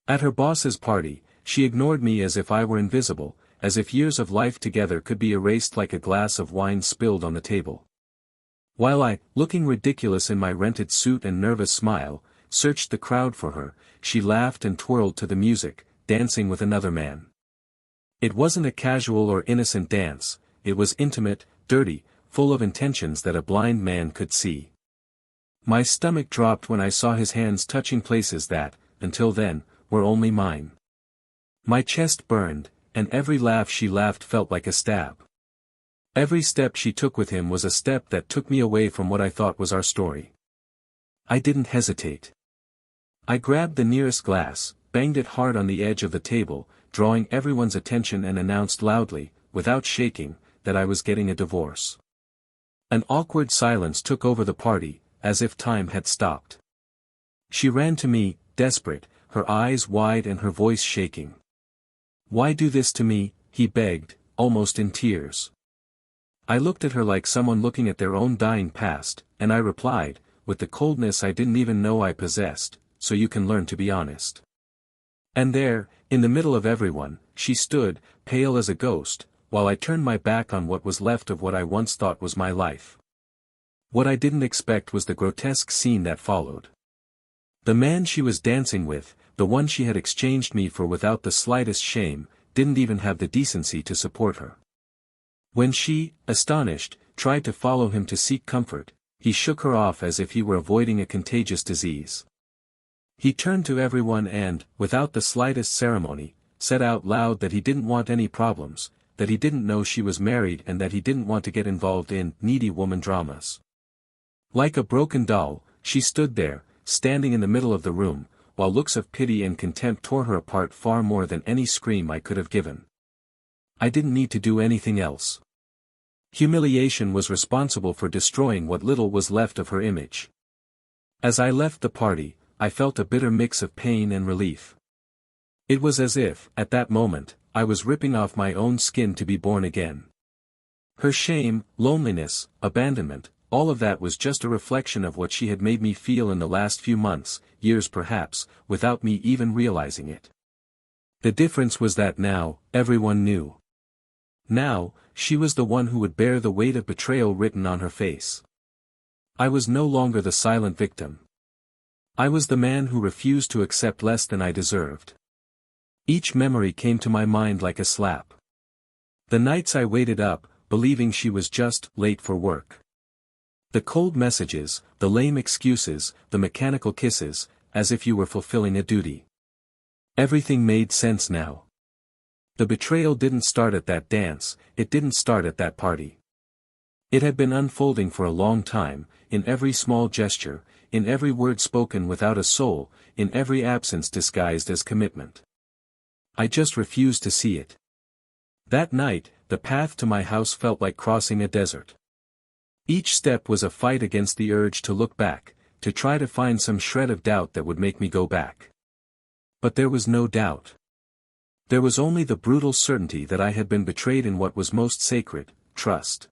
At her boss's party, she ignored me as if I were invisible, as if years of life together could be erased like a glass of wine spilled on the table. While I, looking ridiculous in my rented suit and nervous smile, searched the crowd for her, she laughed and twirled to the music, dancing with another man. It wasn't a casual or innocent dance, it was intimate, dirty, full of intentions that a blind man could see. My stomach dropped when I saw his hands touching places that, until then, were only mine. My chest burned, and every laugh she laughed felt like a stab. Every step she took with him was a step that took me away from what I thought was our story. I didn't hesitate. I grabbed the nearest glass, banged it hard on the edge of the table, drawing everyone's attention, and announced loudly, without shaking, that I was getting a divorce. An awkward silence took over the party, as if time had stopped. She ran to me, desperate, her eyes wide and her voice shaking. "Why do this to me?" he begged, almost in tears. I looked at her like someone looking at their own dying past, and I replied, with the coldness I didn't even know I possessed, "So you can learn to be honest." And there, in the middle of everyone, she stood, pale as a ghost, while I turned my back on what was left of what I once thought was my life. What I didn't expect was the grotesque scene that followed. The man she was dancing with, the one she had exchanged me for without the slightest shame, didn't even have the decency to support her. When she, astonished, tried to follow him to seek comfort, he shook her off as if he were avoiding a contagious disease. He turned to everyone and, without the slightest ceremony, said out loud that he didn't want any problems, that he didn't know she was married, and that he didn't want to get involved in needy woman dramas. Like a broken doll, she stood there, standing in the middle of the room, while looks of pity and contempt tore her apart far more than any scream I could have given. I didn't need to do anything else. Humiliation was responsible for destroying what little was left of her image. As I left the party, I felt a bitter mix of pain and relief. It was as if, at that moment, I was ripping off my own skin to be born again. Her shame, loneliness, abandonment, all of that was just a reflection of what she had made me feel in the last few months, years perhaps, without me even realizing it. The difference was that now, everyone knew. Now, she was the one who would bear the weight of betrayal written on her face. I was no longer the silent victim. I was the man who refused to accept less than I deserved. Each memory came to my mind like a slap. The nights I waited up, believing she was just late for work. The cold messages, the lame excuses, the mechanical kisses, as if you were fulfilling a duty. Everything made sense now. The betrayal didn't start at that dance, it didn't start at that party. It had been unfolding for a long time, in every small gesture, in every word spoken without a soul, in every absence disguised as commitment. I just refused to see it. That night, the path to my house felt like crossing a desert. Each step was a fight against the urge to look back, to try to find some shred of doubt that would make me go back. But there was no doubt. There was only the brutal certainty that I had been betrayed in what was most sacred, trust.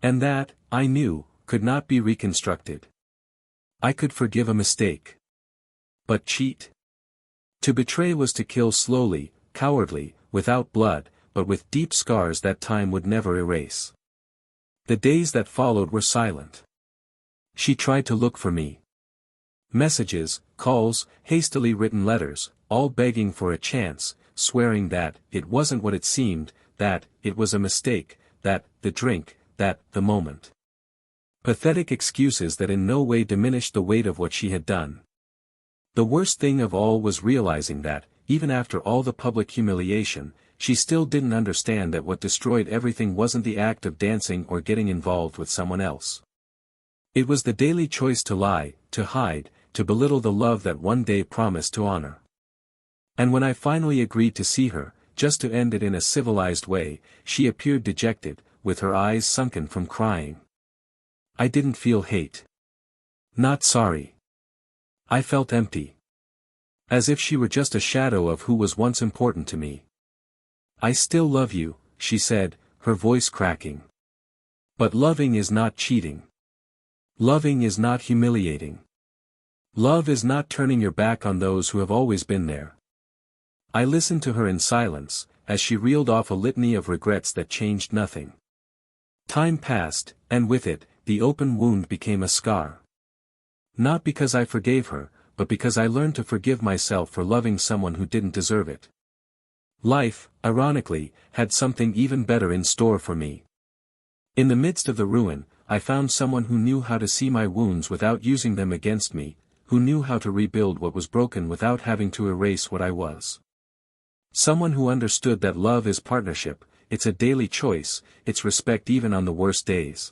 And that, I knew, could not be reconstructed. I could forgive a mistake. But cheat? To betray was to kill slowly, cowardly, without blood, but with deep scars that time would never erase. The days that followed were silent. She tried to look for me. Messages, calls, hastily written letters, all begging for a chance, swearing that it wasn't what it seemed, that it was a mistake, that the drink, that the moment. Pathetic excuses that in no way diminished the weight of what she had done. The worst thing of all was realizing that, even after all the public humiliation, she still didn't understand that what destroyed everything wasn't the act of dancing or getting involved with someone else. It was the daily choice to lie, to hide, to belittle the love that one day promised to honor. And when I finally agreed to see her, just to end it in a civilized way, she appeared dejected, with her eyes sunken from crying. I didn't feel hate. Not sorry. I felt empty. As if she were just a shadow of who was once important to me. "I still love you," she said, her voice cracking. "But loving is not cheating. Loving is not humiliating. Love is not turning your back on those who have always been there. I listened to her in silence, as she reeled off a litany of regrets that changed nothing. Time passed, and with it, the open wound became a scar. Not because I forgave her, but because I learned to forgive myself for loving someone who didn't deserve it. Life, ironically, had something even better in store for me. In the midst of the ruin, I found someone who knew how to see my wounds without using them against me, who knew how to rebuild what was broken without having to erase what I was. Someone who understood that love is partnership, it's a daily choice, it's respect even on the worst days.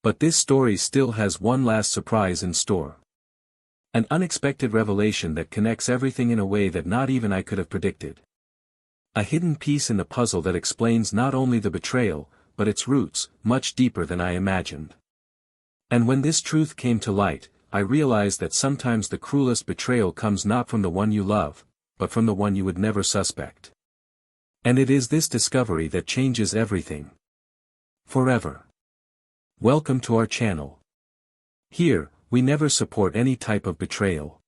But this story still has one last surprise in store. An unexpected revelation that connects everything in a way that not even I could have predicted. A hidden piece in the puzzle that explains not only the betrayal, but its roots, much deeper than I imagined. And when this truth came to light, I realized that sometimes the cruelest betrayal comes not from the one you love, but from the one you would never suspect. And it is this discovery that changes everything. Forever. Welcome to our channel. Here, we never support any type of betrayal.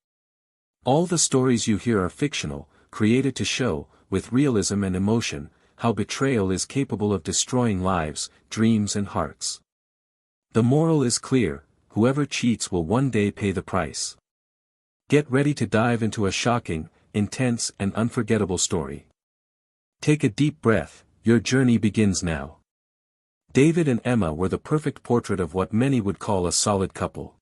All the stories you hear are fictional, created to show, with realism and emotion, how betrayal is capable of destroying lives, dreams and hearts. The moral is clear, whoever cheats will one day pay the price. Get ready to dive into a shocking, intense and unforgettable story. Take a deep breath, your journey begins now. David and Emma were the perfect portrait of what many would call a solid couple.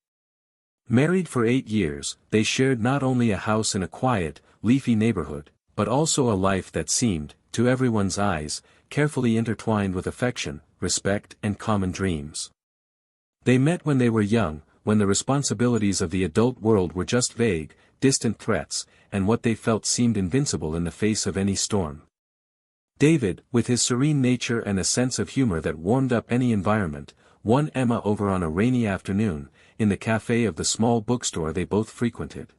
Married for 8 years, they shared not only a house in a quiet, leafy neighborhood, but also a life that seemed, to everyone's eyes, carefully intertwined with affection, respect and common dreams. They met when they were young, when the responsibilities of the adult world were just vague, distant threats, and what they felt seemed invincible in the face of any storm. David, with his serene nature and a sense of humor that warmed up any environment, won Emma over on a rainy afternoon, in the cafe of the small bookstore they both frequented.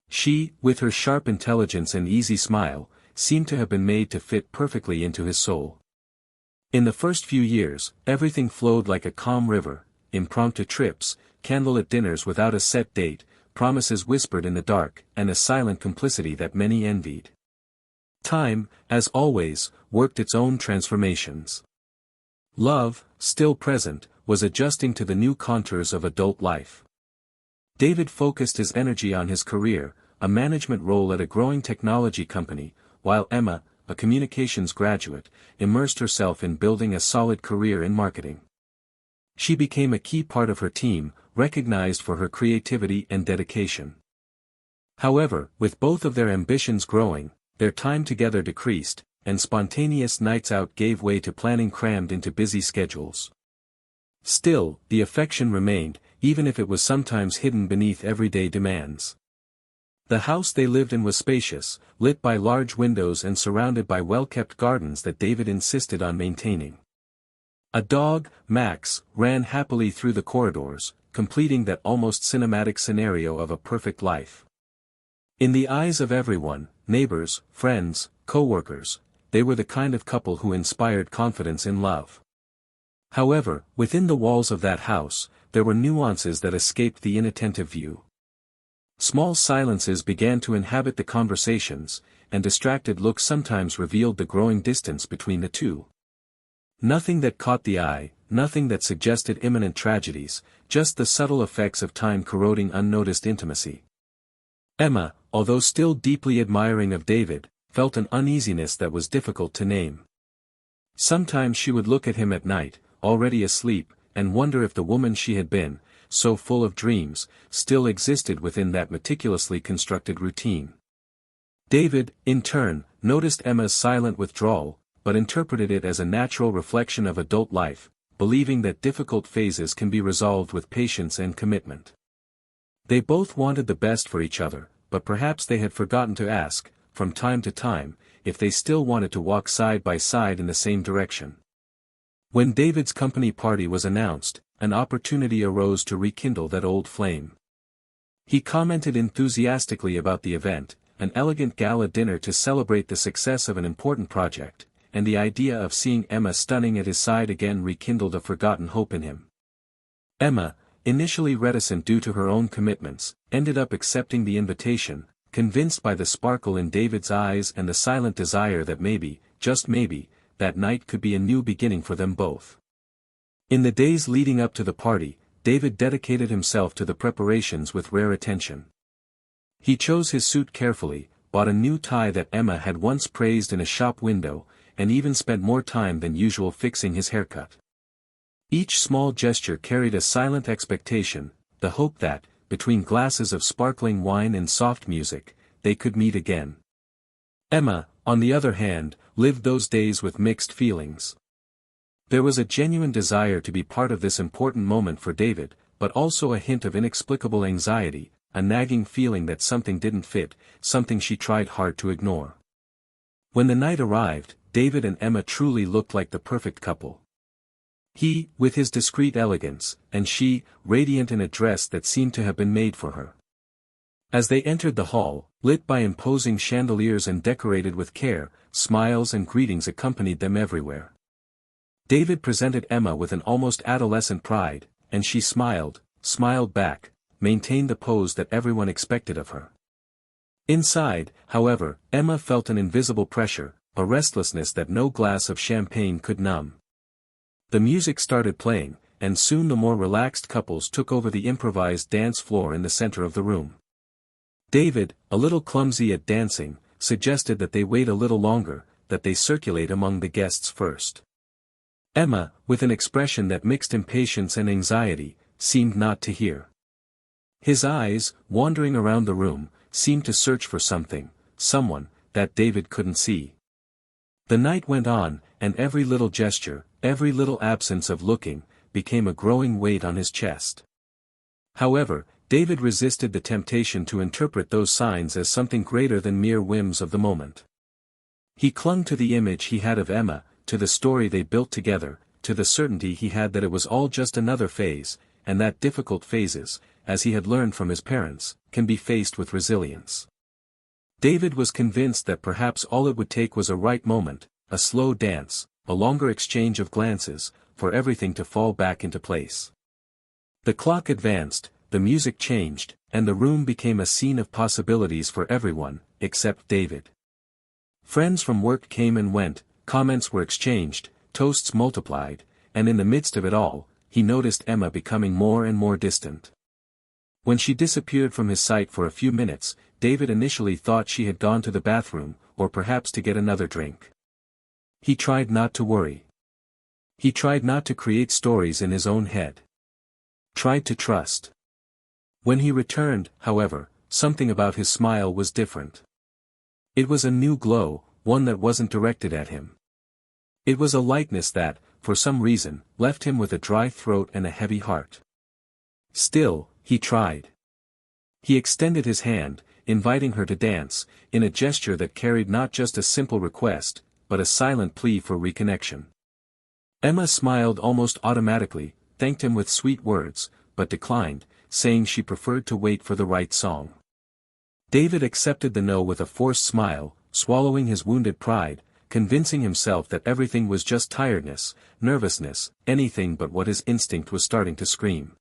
She, with her sharp intelligence and easy smile, seemed to have been made to fit perfectly into his soul. In the first few years, everything flowed like a calm river, impromptu trips, candlelit dinners without a set date, promises whispered in the dark, and a silent complicity that many envied. Time, as always, worked its own transformations. Love, still present, was adjusting to the new contours of adult life. David focused his energy on his career, a management role at a growing technology company, while Emma, a communications graduate, immersed herself in building a solid career in marketing. She became a key part of her team, recognized for her creativity and dedication. However, with both of their ambitions growing, their time together decreased, and spontaneous nights out gave way to planning crammed into busy schedules. Still, the affection remained, even if it was sometimes hidden beneath everyday demands. The house they lived in was spacious, lit by large windows and surrounded by well-kept gardens that David insisted on maintaining. A dog, Max, ran happily through the corridors, completing that almost cinematic scenario of a perfect life. In the eyes of everyone, neighbors, friends, co-workers, they were the kind of couple who inspired confidence in love. However, within the walls of that house, there were nuances that escaped the inattentive view. Small silences began to inhabit the conversations, and distracted looks sometimes revealed the growing distance between the two. Nothing that caught the eye, nothing that suggested imminent tragedies, just the subtle effects of time corroding unnoticed intimacy. Emma, although still deeply admiring of David, felt an uneasiness that was difficult to name. Sometimes she would look at him at night, already asleep, and wonder if the woman she had been, so full of dreams, still existed within that meticulously constructed routine. David, in turn, noticed Emma's silent withdrawal, but interpreted it as a natural reflection of adult life, believing that difficult phases can be resolved with patience and commitment. They both wanted the best for each other, but perhaps they had forgotten to ask, from time to time, if they still wanted to walk side by side in the same direction. When David's company party was announced, an opportunity arose to rekindle that old flame. He commented enthusiastically about the event, an elegant gala dinner to celebrate the success of an important project, and the idea of seeing Emma stunning at his side again rekindled a forgotten hope in him. Emma, initially reticent due to her own commitments, ended up accepting the invitation, convinced by the sparkle in David's eyes and the silent desire that maybe, just maybe, that night could be a new beginning for them both. In the days leading up to the party, David dedicated himself to the preparations with rare attention. He chose his suit carefully, bought a new tie that Emma had once praised in a shop window, and even spent more time than usual fixing his haircut. Each small gesture carried a silent expectation, the hope that, between glasses of sparkling wine and soft music, they could meet again. Emma, on the other hand, lived those days with mixed feelings. There was a genuine desire to be part of this important moment for David, but also a hint of inexplicable anxiety, a nagging feeling that something didn't fit, something she tried hard to ignore. When the night arrived, David and Emma truly looked like the perfect couple. He, with his discreet elegance, and she, radiant in a dress that seemed to have been made for her. As they entered the hall, lit by imposing chandeliers and decorated with care, smiles and greetings accompanied them everywhere. David presented Emma with an almost adolescent pride, and she smiled back, maintained the pose that everyone expected of her. Inside, however, Emma felt an invisible pressure, a restlessness that no glass of champagne could numb. The music started playing, and soon the more relaxed couples took over the improvised dance floor in the center of the room. David, a little clumsy at dancing, suggested that they wait a little longer, that they circulate among the guests first. Emma, with an expression that mixed impatience and anxiety, seemed not to hear. His eyes, wandering around the room, seemed to search for something, someone, that David couldn't see. The night went on, and every little gesture, every little absence of looking, became a growing weight on his chest. However, David resisted the temptation to interpret those signs as something greater than mere whims of the moment. He clung to the image he had of Emma, to the story they built together, to the certainty he had that it was all just another phase, and that difficult phases, as he had learned from his parents, can be faced with resilience. David was convinced that perhaps all it would take was a right moment, a slow dance, a longer exchange of glances, for everything to fall back into place. The clock advanced, the music changed, and the room became a scene of possibilities for everyone, except David. Friends from work came and went, comments were exchanged, toasts multiplied, and in the midst of it all, he noticed Emma becoming more and more distant. When she disappeared from his sight for a few minutes, David initially thought she had gone to the bathroom, or perhaps to get another drink. He tried not to worry. He tried not to create stories in his own head. Tried to trust. When he returned, however, something about his smile was different. It was a new glow, one that wasn't directed at him. It was a lightness that, for some reason, left him with a dry throat and a heavy heart. Still, he tried. He extended his hand, inviting her to dance, in a gesture that carried not just a simple request, but a silent plea for reconnection. Emma smiled almost automatically, thanked him with sweet words, but declined, saying she preferred to wait for the right song. David accepted the no with a forced smile, swallowing his wounded pride, convincing himself that everything was just tiredness, nervousness, anything but what his instinct was starting to scream.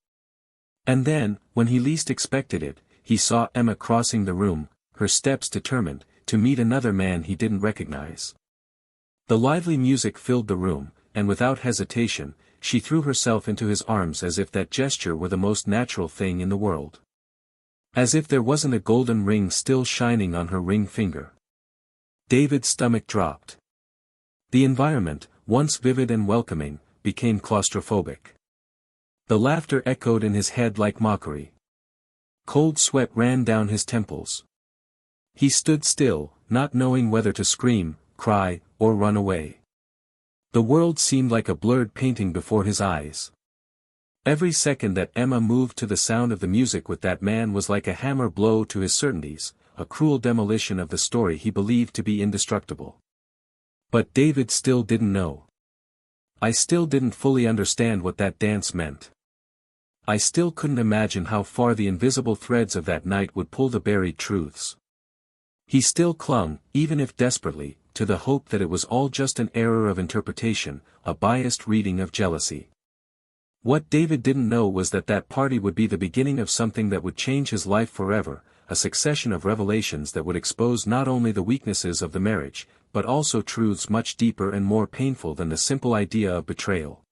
And then, when he least expected it, he saw Emma crossing the room, her steps determined, to meet another man he didn't recognize. The lively music filled the room, and without hesitation, she threw herself into his arms as if that gesture were the most natural thing in the world. As if there wasn't a golden ring still shining on her ring finger. David's stomach dropped. The environment, once vivid and welcoming, became claustrophobic. The laughter echoed in his head like mockery. Cold sweat ran down his temples. He stood still, not knowing whether to scream, cry, or run away. The world seemed like a blurred painting before his eyes. Every second that Emma moved to the sound of the music with that man was like a hammer blow to his certainties, a cruel demolition of the story he believed to be indestructible. But David still didn't know. I still didn't fully understand what that dance meant. I still couldn't imagine how far the invisible threads of that night would pull the buried truths. He still clung, even if desperately, to the hope that it was all just an error of interpretation, a biased reading of jealousy. What David didn't know was that that party would be the beginning of something that would change his life forever, a succession of revelations that would expose not only the weaknesses of the marriage, but also truths much deeper and more painful than the simple idea of betrayal.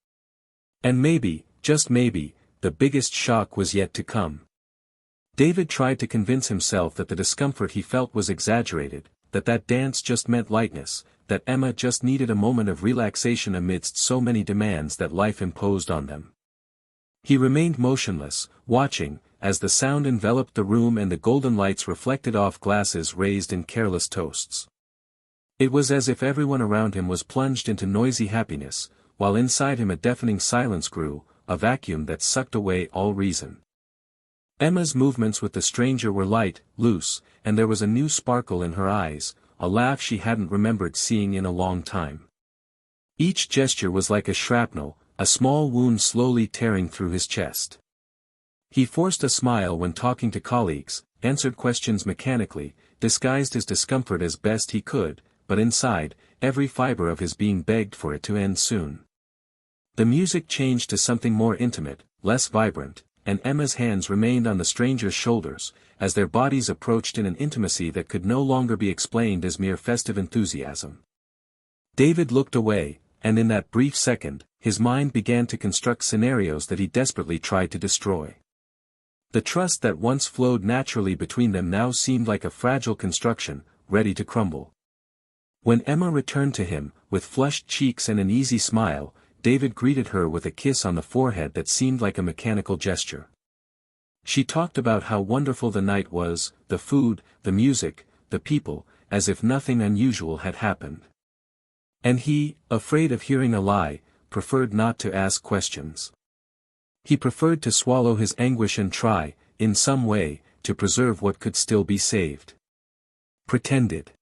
And maybe, just maybe, the biggest shock was yet to come. David tried to convince himself that the discomfort he felt was exaggerated, that dance just meant lightness, that Emma just needed a moment of relaxation amidst so many demands that life imposed on them. He remained motionless, watching, as the sound enveloped the room and the golden lights reflected off glasses raised in careless toasts. It was as if everyone around him was plunged into noisy happiness, while inside him a deafening silence grew, a vacuum that sucked away all reason. Emma's movements with the stranger were light, loose, and there was a new sparkle in her eyes, a laugh she hadn't remembered seeing in a long time. Each gesture was like a shrapnel, a small wound slowly tearing through his chest. He forced a smile when talking to colleagues, answered questions mechanically, disguised his discomfort as best he could, but inside, every fiber of his being begged for it to end soon. The music changed to something more intimate, less vibrant, and Emma's hands remained on the stranger's shoulders, as their bodies approached in an intimacy that could no longer be explained as mere festive enthusiasm. David looked away, and in that brief second, his mind began to construct scenarios that he desperately tried to destroy. The trust that once flowed naturally between them now seemed like a fragile construction, ready to crumble. When Emma returned to him, with flushed cheeks and an easy smile, David greeted her with a kiss on the forehead that seemed like a mechanical gesture. She talked about how wonderful the night was, the food, the music, the people, as if nothing unusual had happened. And he, afraid of hearing a lie, preferred not to ask questions. He preferred to swallow his anguish and try, in some way, to preserve what could still be saved. Pretended.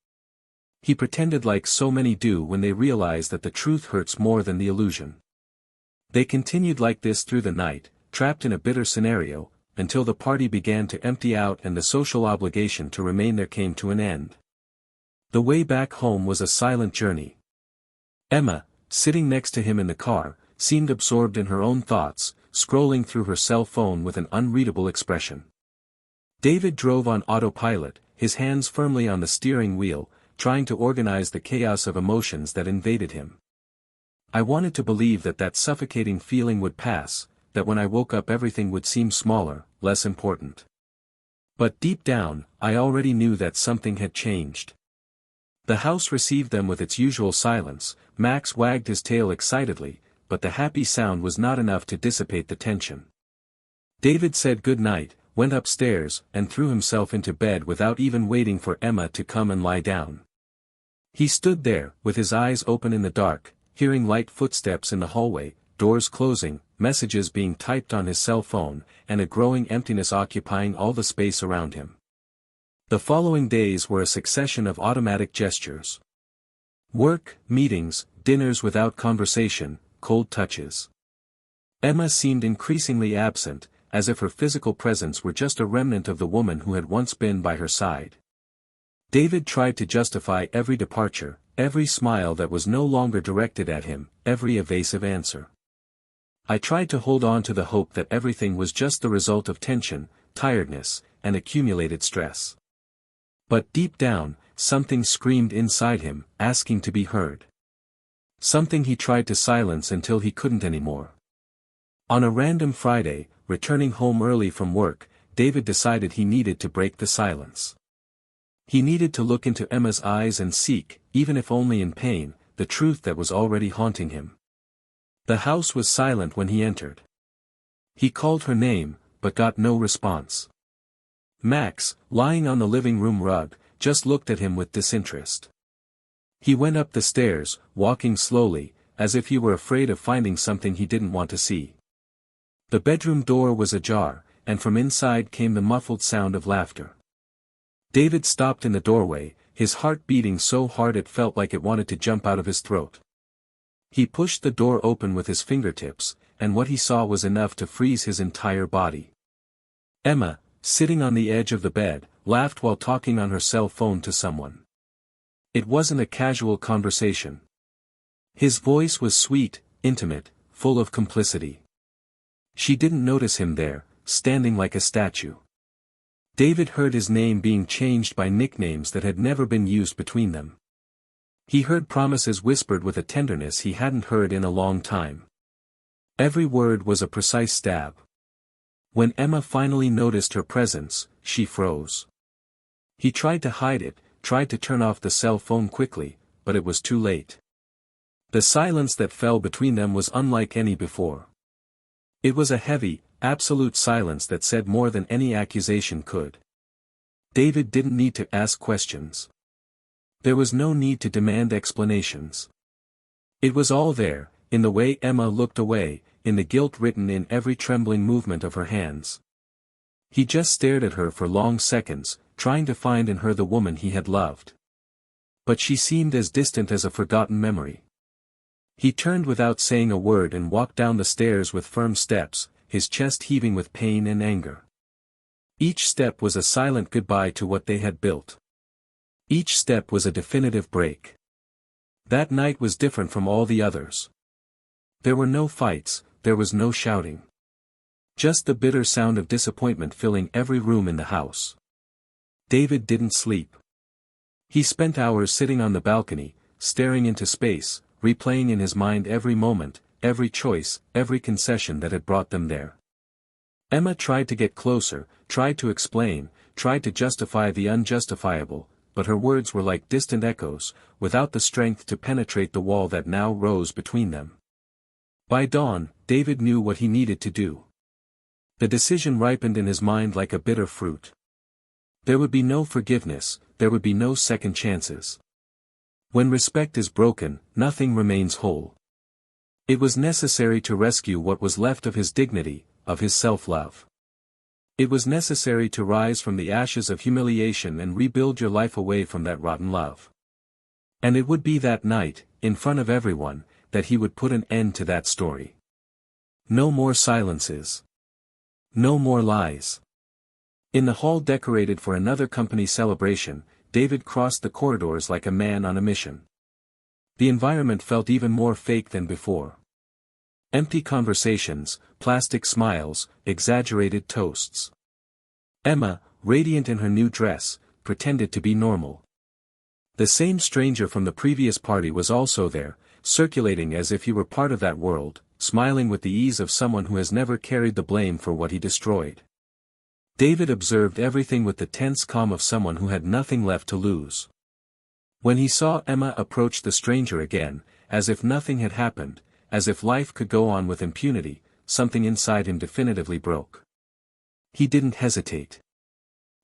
He pretended like so many do when they realize that the truth hurts more than the illusion. They continued like this through the night, trapped in a bitter scenario, until the party began to empty out and the social obligation to remain there came to an end. The way back home was a silent journey. Emma, sitting next to him in the car, seemed absorbed in her own thoughts, scrolling through her cell phone with an unreadable expression. David drove on autopilot, his hands firmly on the steering wheel, trying to organize the chaos of emotions that invaded him. I wanted to believe that suffocating feeling would pass, that when I woke up everything would seem smaller, less important. But deep down, I already knew that something had changed. The house received them with its usual silence. Max wagged his tail excitedly, but the happy sound was not enough to dissipate the tension. David said good night, went upstairs, and threw himself into bed without even waiting for Emma to come and lie down. He stood there, with his eyes open in the dark, hearing light footsteps in the hallway, doors closing, messages being typed on his cell phone, and a growing emptiness occupying all the space around him. The following days were a succession of automatic gestures. Work, meetings, dinners without conversation, cold touches. Emma seemed increasingly absent, as if her physical presence were just a remnant of the woman who had once been by her side. David tried to justify every departure, every smile that was no longer directed at him, every evasive answer. I tried to hold on to the hope that everything was just the result of tension, tiredness, and accumulated stress. But deep down, something screamed inside him, asking to be heard. Something he tried to silence until he couldn't anymore. On a random Friday, returning home early from work, David decided he needed to break the silence. He needed to look into Emma's eyes and seek, even if only in pain, the truth that was already haunting him. The house was silent when he entered. He called her name, but got no response. Max, lying on the living room rug, just looked at him with disinterest. He went up the stairs, walking slowly, as if he were afraid of finding something he didn't want to see. The bedroom door was ajar, and from inside came the muffled sound of laughter. David stopped in the doorway, his heart beating so hard it felt like it wanted to jump out of his throat. He pushed the door open with his fingertips, and what he saw was enough to freeze his entire body. Emma, sitting on the edge of the bed, laughed while talking on her cell phone to someone. It wasn't a casual conversation. His voice was sweet, intimate, full of complicity. She didn't notice him there, standing like a statue. David heard his name being changed by nicknames that had never been used between them. He heard promises whispered with a tenderness he hadn't heard in a long time. Every word was a precise stab. When Emma finally noticed her presence, she froze. He tried to hide it, tried to turn off the cell phone quickly, but it was too late. The silence that fell between them was unlike any before. It was a heavy, absolute silence that said more than any accusation could. David didn't need to ask questions. There was no need to demand explanations. It was all there, in the way Emma looked away, in the guilt written in every trembling movement of her hands. He just stared at her for long seconds, trying to find in her the woman he had loved. But she seemed as distant as a forgotten memory. He turned without saying a word and walked down the stairs with firm steps, his chest heaving with pain and anger. Each step was a silent goodbye to what they had built. Each step was a definitive break. That night was different from all the others. There were no fights, there was no shouting. Just the bitter sound of disappointment filling every room in the house. David didn't sleep. He spent hours sitting on the balcony, staring into space, replaying in his mind every moment, every choice, every concession that had brought them there. Emma tried to get closer, tried to explain, tried to justify the unjustifiable, but her words were like distant echoes, without the strength to penetrate the wall that now rose between them. By dawn, David knew what he needed to do. The decision ripened in his mind like a bitter fruit. There would be no forgiveness, there would be no second chances. When respect is broken, nothing remains whole. It was necessary to rescue what was left of his dignity, of his self-love. It was necessary to rise from the ashes of humiliation and rebuild your life away from that rotten love. And it would be that night, in front of everyone, that he would put an end to that story. No more silences. No more lies. In the hall decorated for another company celebration, David crossed the corridors like a man on a mission. The environment felt even more fake than before. Empty conversations, plastic smiles, exaggerated toasts. Emma, radiant in her new dress, pretended to be normal. The same stranger from the previous party was also there, circulating as if he were part of that world, smiling with the ease of someone who has never carried the blame for what he destroyed. David observed everything with the tense calm of someone who had nothing left to lose. When he saw Emma approach the stranger again, as if nothing had happened, as if life could go on with impunity, something inside him definitively broke. He didn't hesitate.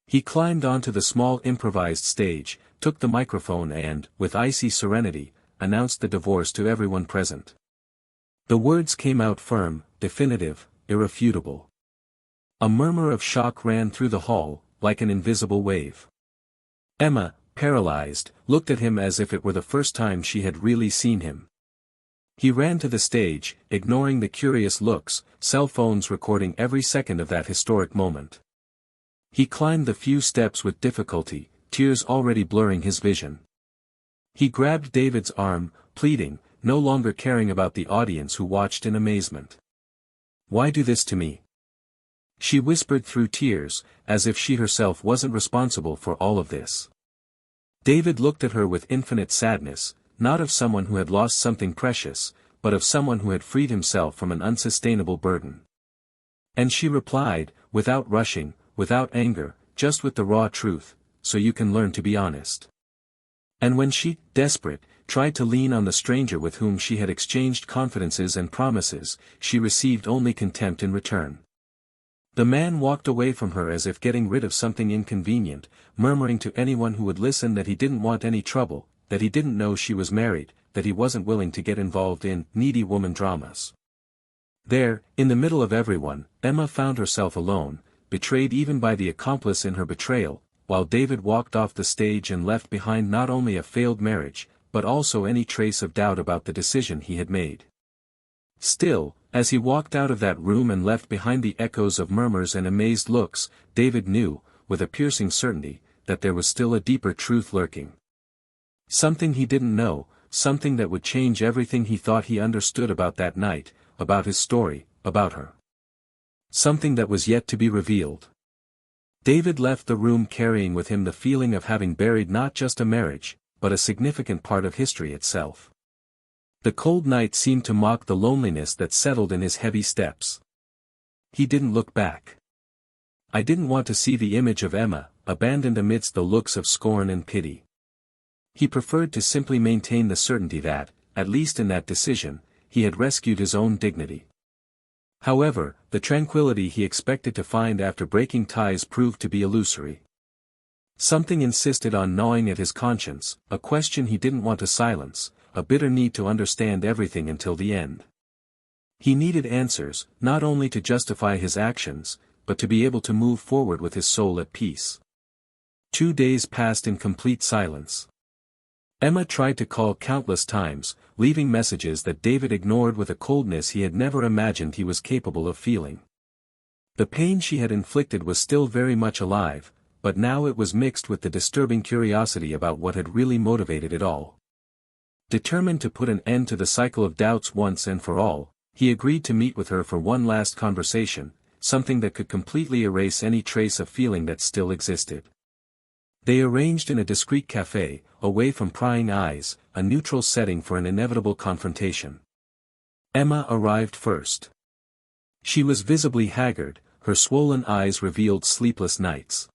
He climbed onto the small improvised stage, took the microphone and, with icy serenity, announced the divorce to everyone present. The words came out firm, definitive, irrefutable. A murmur of shock ran through the hall, like an invisible wave. Emma, paralyzed, looked at him as if it were the first time she had really seen him. He ran to the stage, ignoring the curious looks, cell phones recording every second of that historic moment. He climbed the few steps with difficulty, tears already blurring his vision. He grabbed David's arm, pleading, no longer caring about the audience who watched in amazement. "Why do this to me?" She whispered through tears, as if she herself wasn't responsible for all of this. David looked at her with infinite sadness, not of someone who had lost something precious, but of someone who had freed himself from an unsustainable burden. And she replied, without rushing, without anger, just with the raw truth, "So you can learn to be honest." And when she, desperate, tried to lean on the stranger with whom she had exchanged confidences and promises, she received only contempt in return. The man walked away from her as if getting rid of something inconvenient, murmuring to anyone who would listen that he didn't want any trouble, that he didn't know she was married, that he wasn't willing to get involved in needy woman dramas. There, in the middle of everyone, Emma found herself alone, betrayed even by the accomplice in her betrayal, while David walked off the stage and left behind not only a failed marriage, but also any trace of doubt about the decision he had made. Still, as he walked out of that room and left behind the echoes of murmurs and amazed looks, David knew, with a piercing certainty, that there was still a deeper truth lurking. Something he didn't know, something that would change everything he thought he understood about that night, about his story, about her. Something that was yet to be revealed. David left the room carrying with him the feeling of having buried not just a marriage, but a significant part of history itself. The cold night seemed to mock the loneliness that settled in his heavy steps. He didn't look back. I didn't want to see the image of Emma, abandoned amidst the looks of scorn and pity. He preferred to simply maintain the certainty that, at least in that decision, he had rescued his own dignity. However, the tranquility he expected to find after breaking ties proved to be illusory. Something insisted on gnawing at his conscience, a question he didn't want to silence, a bitter need to understand everything until the end. He needed answers, not only to justify his actions, but to be able to move forward with his soul at peace. 2 days passed in complete silence. Emma tried to call countless times, leaving messages that David ignored with a coldness he had never imagined he was capable of feeling. The pain she had inflicted was still very much alive, but now it was mixed with the disturbing curiosity about what had really motivated it all. Determined to put an end to the cycle of doubts once and for all, he agreed to meet with her for one last conversation, something that could completely erase any trace of feeling that still existed. They arranged in a discreet café, away from prying eyes, a neutral setting for an inevitable confrontation. Emma arrived first. She was visibly haggard, her swollen eyes revealed sleepless nights.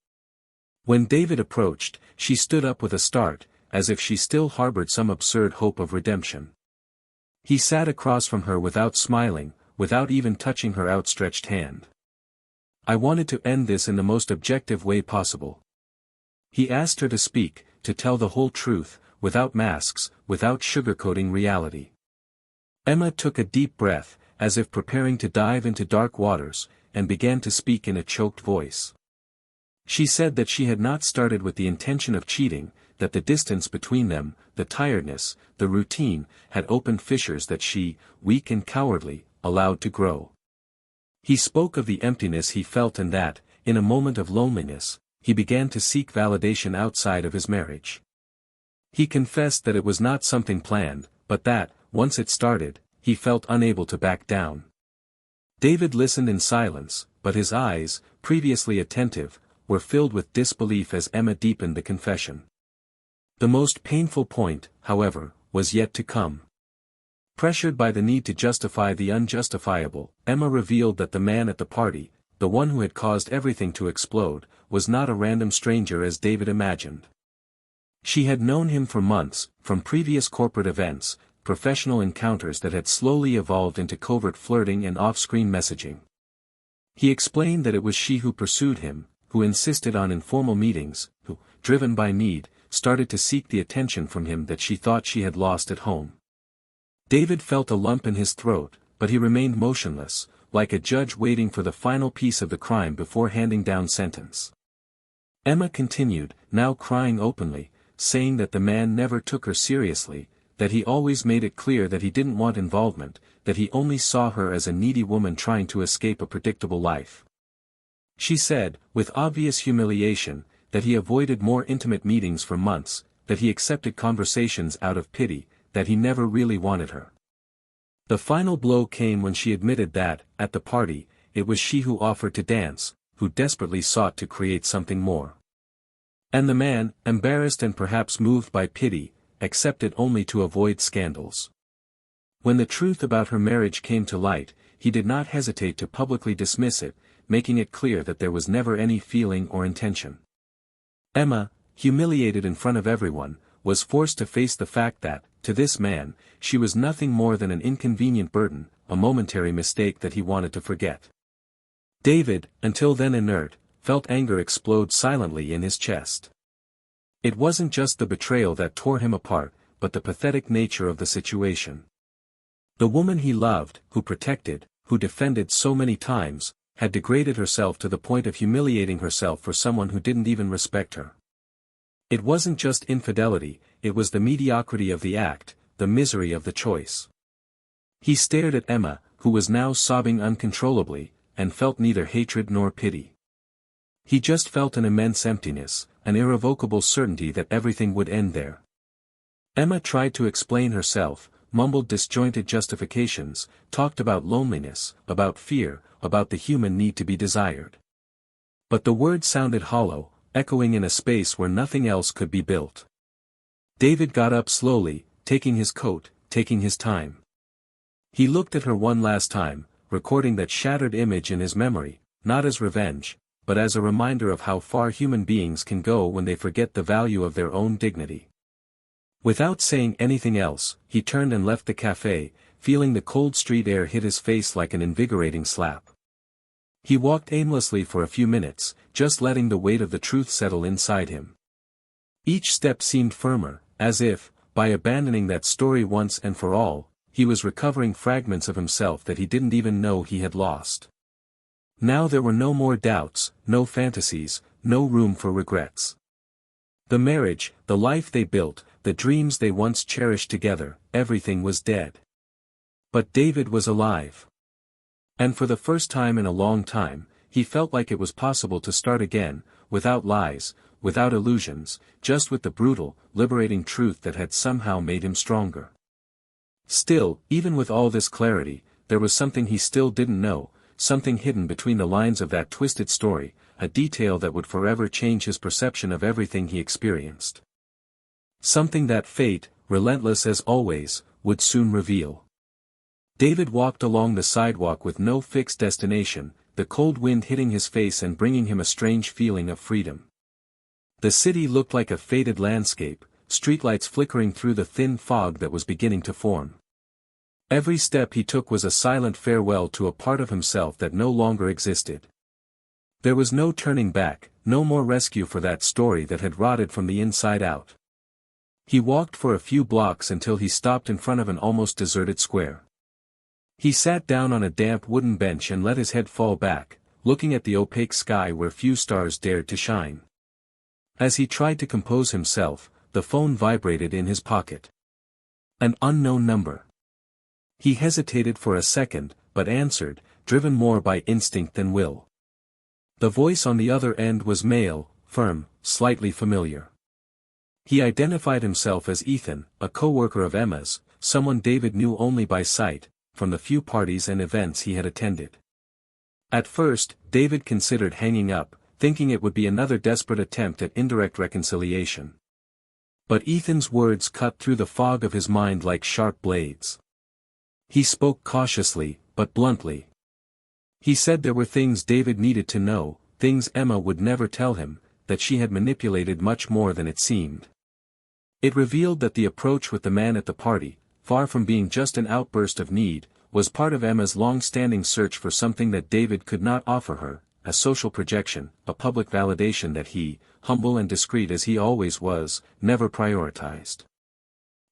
When David approached, she stood up with a start, as if she still harbored some absurd hope of redemption. He sat across from her without smiling, without even touching her outstretched hand. "I wanted to end this in the most objective way possible." He asked her to speak, to tell the whole truth, without masks, without sugarcoating reality. Emma took a deep breath, as if preparing to dive into dark waters, and began to speak in a choked voice. She said that she had not started with the intention of cheating, that the distance between them, the tiredness, the routine, had opened fissures that she, weak and cowardly, allowed to grow. He spoke of the emptiness he felt and that, in a moment of loneliness, he began to seek validation outside of his marriage. He confessed that it was not something planned, but that, once it started, he felt unable to back down. David listened in silence, but his eyes, previously attentive, were filled with disbelief as Emma deepened the confession. The most painful point, however, was yet to come. Pressured by the need to justify the unjustifiable, Emma revealed that the man at the party, the one who had caused everything to explode, was not a random stranger as David imagined. She had known him for months, from previous corporate events, professional encounters that had slowly evolved into covert flirting and off-screen messaging. He explained that it was she who pursued him, who insisted on informal meetings, who, driven by need, started to seek the attention from him that she thought she had lost at home. David felt a lump in his throat, but he remained motionless, like a judge waiting for the final piece of the crime before handing down sentence. Emma continued, now crying openly, saying that the man never took her seriously, that he always made it clear that he didn't want involvement, that he only saw her as a needy woman trying to escape a predictable life. She said, with obvious humiliation, that he avoided more intimate meetings for months, that he accepted conversations out of pity, that he never really wanted her. The final blow came when she admitted that, at the party, it was she who offered to dance, who desperately sought to create something more. And the man, embarrassed and perhaps moved by pity, accepted only to avoid scandals. When the truth about her marriage came to light, he did not hesitate to publicly dismiss it, making it clear that there was never any feeling or intention. Emma, humiliated in front of everyone, was forced to face the fact that, to this man, she was nothing more than an inconvenient burden, a momentary mistake that he wanted to forget. David, until then inert, felt anger explode silently in his chest. It wasn't just the betrayal that tore him apart, but the pathetic nature of the situation. The woman he loved, who protected, who defended so many times, had degraded herself to the point of humiliating herself for someone who didn't even respect her. It wasn't just infidelity, it was the mediocrity of the act, the misery of the choice. He stared at Emma, who was now sobbing uncontrollably, and felt neither hatred nor pity. He just felt an immense emptiness, an irrevocable certainty that everything would end there. Emma tried to explain herself, mumbled disjointed justifications, talked about loneliness, about fear, about the human need to be desired. But the words sounded hollow, echoing in a space where nothing else could be built. David got up slowly, taking his coat, taking his time. He looked at her one last time, recording that shattered image in his memory, not as revenge, but as a reminder of how far human beings can go when they forget the value of their own dignity. Without saying anything else, he turned and left the cafe, feeling the cold street air hit his face like an invigorating slap. He walked aimlessly for a few minutes, just letting the weight of the truth settle inside him. Each step seemed firmer, as if, by abandoning that story once and for all, he was recovering fragments of himself that he didn't even know he had lost. Now there were no more doubts, no fantasies, no room for regrets. The marriage, the life they built, the dreams they once cherished together, everything was dead. But David was alive. And for the first time in a long time, he felt like it was possible to start again, without lies, without illusions, just with the brutal, liberating truth that had somehow made him stronger. Still, even with all this clarity, there was something he still didn't know, something hidden between the lines of that twisted story, a detail that would forever change his perception of everything he experienced. Something that fate, relentless as always, would soon reveal. David walked along the sidewalk with no fixed destination, the cold wind hitting his face and bringing him a strange feeling of freedom. The city looked like a faded landscape, streetlights flickering through the thin fog that was beginning to form. Every step he took was a silent farewell to a part of himself that no longer existed. There was no turning back, no more rescue for that story that had rotted from the inside out. He walked for a few blocks until he stopped in front of an almost deserted square. He sat down on a damp wooden bench and let his head fall back, looking at the opaque sky where few stars dared to shine. As he tried to compose himself, the phone vibrated in his pocket. An unknown number. He hesitated for a second, but answered, driven more by instinct than will. The voice on the other end was male, firm, slightly familiar. He identified himself as Ethan, a co-worker of Emma's, someone David knew only by sight, from the few parties and events he had attended. At first, David considered hanging up, thinking it would be another desperate attempt at indirect reconciliation. But Ethan's words cut through the fog of his mind like sharp blades. He spoke cautiously, but bluntly. He said there were things David needed to know, things Emma would never tell him, that she had manipulated much more than it seemed. It revealed that the approach with the man at the party, far from being just an outburst of need, was part of Emma's long-standing search for something that David could not offer her, a social projection, a public validation that he, humble and discreet as he always was, never prioritized.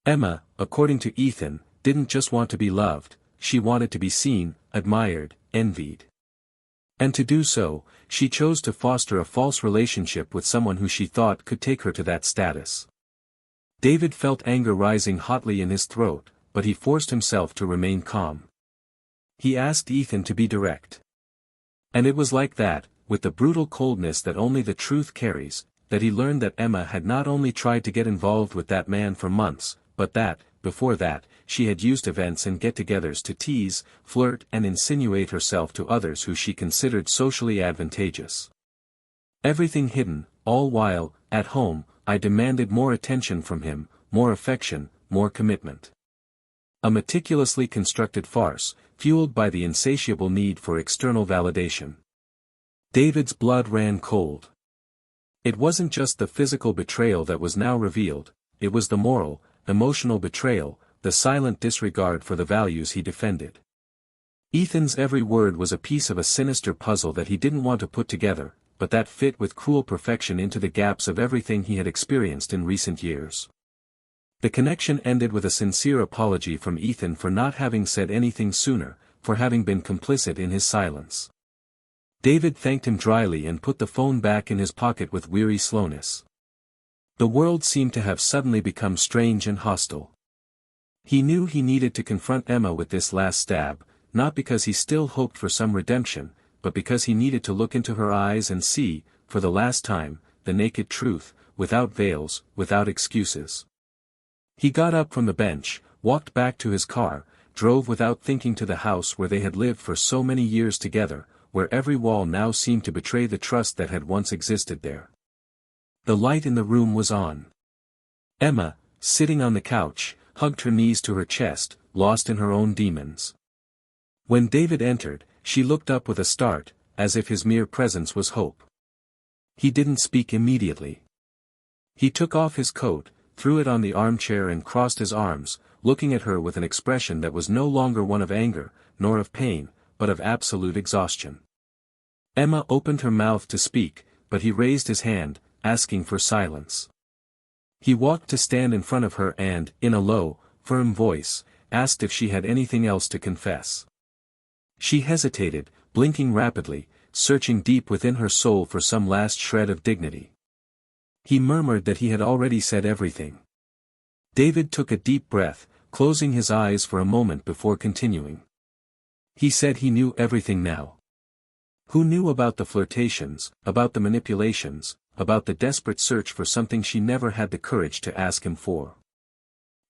Emma, according to Ethan, didn't just want to be loved, she wanted to be seen, admired, envied. And to do so, she chose to foster a false relationship with someone who she thought could take her to that status. David felt anger rising hotly in his throat, but he forced himself to remain calm. He asked Ethan to be direct. And it was like that, with the brutal coldness that only the truth carries, that he learned that Emma had not only tried to get involved with that man for months, but that, before that, she had used events and get-togethers to tease, flirt and insinuate herself to others who she considered socially advantageous. Everything hidden, all while, at home, I demanded more attention from him, more affection, more commitment. A meticulously constructed farce, fueled by the insatiable need for external validation. David's blood ran cold. It wasn't just the physical betrayal that was now revealed, it was the moral, emotional betrayal, the silent disregard for the values he defended. Ethan's every word was a piece of a sinister puzzle that he didn't want to put together, but that fit with cruel perfection into the gaps of everything he had experienced in recent years. The connection ended with a sincere apology from Ethan for not having said anything sooner, for having been complicit in his silence. David thanked him dryly and put the phone back in his pocket with weary slowness. The world seemed to have suddenly become strange and hostile. He knew he needed to confront Emma with this last stab, not because he still hoped for some redemption, but because he needed to look into her eyes and see, for the last time, the naked truth, without veils, without excuses. He got up from the bench, walked back to his car, drove without thinking to the house where they had lived for so many years together, where every wall now seemed to betray the trust that had once existed there. The light in the room was on. Emma, sitting on the couch, hugged her knees to her chest, lost in her own demons. When David entered, she looked up with a start, as if his mere presence was hope. He didn't speak immediately. He took off his coat, threw it on the armchair and crossed his arms, looking at her with an expression that was no longer one of anger, nor of pain, but of absolute exhaustion. Emma opened her mouth to speak, but he raised his hand, asking for silence. He walked to stand in front of her and, in a low, firm voice, asked if she had anything else to confess. She hesitated, blinking rapidly, searching deep within her soul for some last shred of dignity. He murmured that he had already said everything. David took a deep breath, closing his eyes for a moment before continuing. He said he knew everything now. Who knew about the flirtations, about the manipulations, about the desperate search for something she never had the courage to ask him for?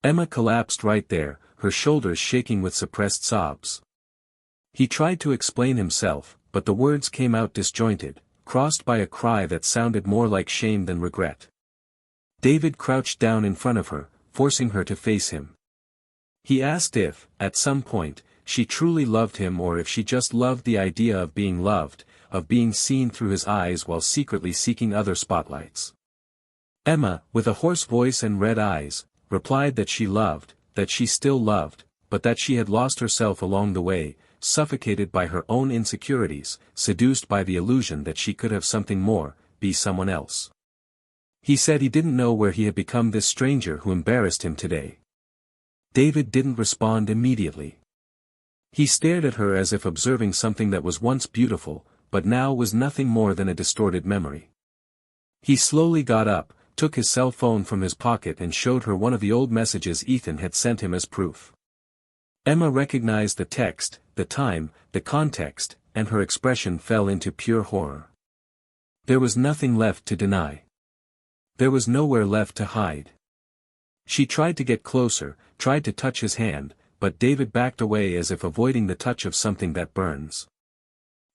Emma collapsed right there, her shoulders shaking with suppressed sobs. He tried to explain himself, but the words came out disjointed, crossed by a cry that sounded more like shame than regret. David crouched down in front of her, forcing her to face him. He asked if, at some point, she truly loved him or if she just loved the idea of being loved, of being seen through his eyes while secretly seeking other spotlights. Emma, with a hoarse voice and red eyes, replied that she loved, that she still loved, but that she had lost herself along the way, suffocated by her own insecurities, seduced by the illusion that she could have something more, be someone else. He said he didn't know where he had become this stranger who embarrassed him today. David didn't respond immediately. He stared at her as if observing something that was once beautiful, but now was nothing more than a distorted memory. He slowly got up, took his cell phone from his pocket and showed her one of the old messages Ethan had sent him as proof. Emma recognized the text, the time, the context, and her expression fell into pure horror. There was nothing left to deny. There was nowhere left to hide. She tried to get closer, tried to touch his hand, but David backed away as if avoiding the touch of something that burns.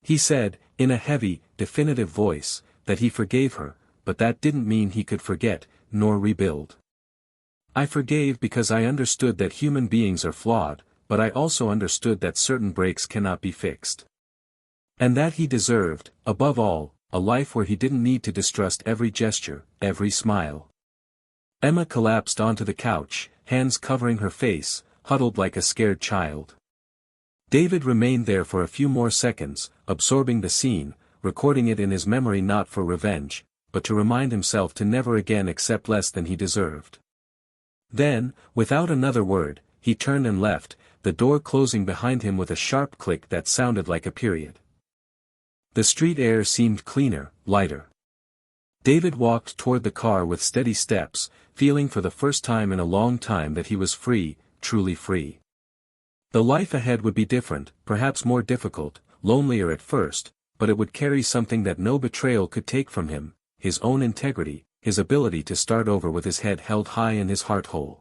He said, in a heavy, definitive voice, that he forgave her, but that didn't mean he could forget, nor rebuild. I forgave because I understood that human beings are flawed, but I also understood that certain breaks cannot be fixed. And that he deserved, above all, a life where he didn't need to distrust every gesture, every smile. Emma collapsed onto the couch, hands covering her face, huddled like a scared child. David remained there for a few more seconds, absorbing the scene, recording it in his memory not for revenge, but to remind himself to never again accept less than he deserved. Then, without another word, he turned and left, the door closing behind him with a sharp click that sounded like a period. The street air seemed cleaner, lighter. David walked toward the car with steady steps, feeling for the first time in a long time that he was free, truly free. The life ahead would be different, perhaps more difficult, lonelier at first, but it would carry something that no betrayal could take from him, his own integrity, his ability to start over with his head held high and his heart whole.